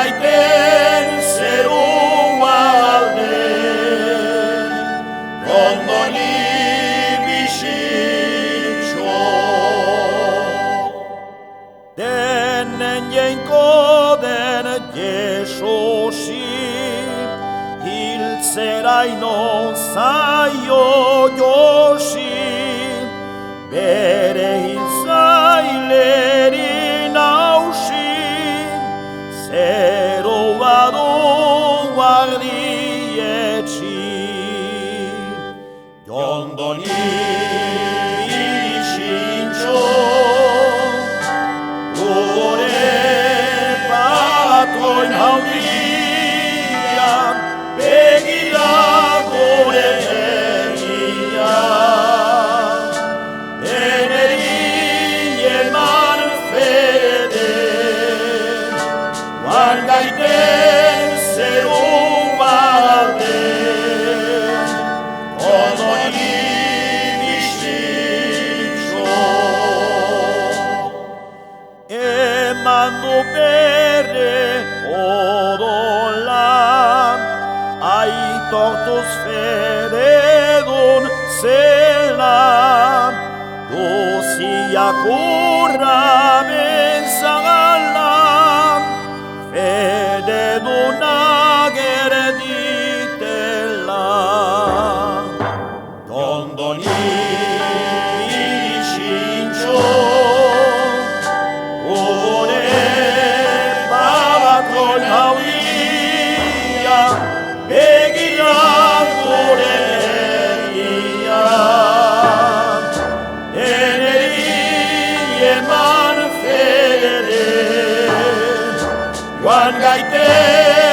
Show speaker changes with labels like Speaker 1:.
Speaker 1: gaiten zerua alde, ondoni bizitxo. Denen jainko den Jesusi, hiltzeraino zaio josi, bere hiltzaileri nausi, zeroa du ardietxi. Jondoni bizitxo, gure patroin handia, begira gure herria. Deneri eman fede, joan gaiten zerua alde, ondoni bizitxo. Eman du bere odolan, aitortuz fededun zela, guziak urra bezala, fededunak ereditela. Jondoni bizitxo, gure patroin handia, begira gure herria. Deneri eman fede, joan gaiten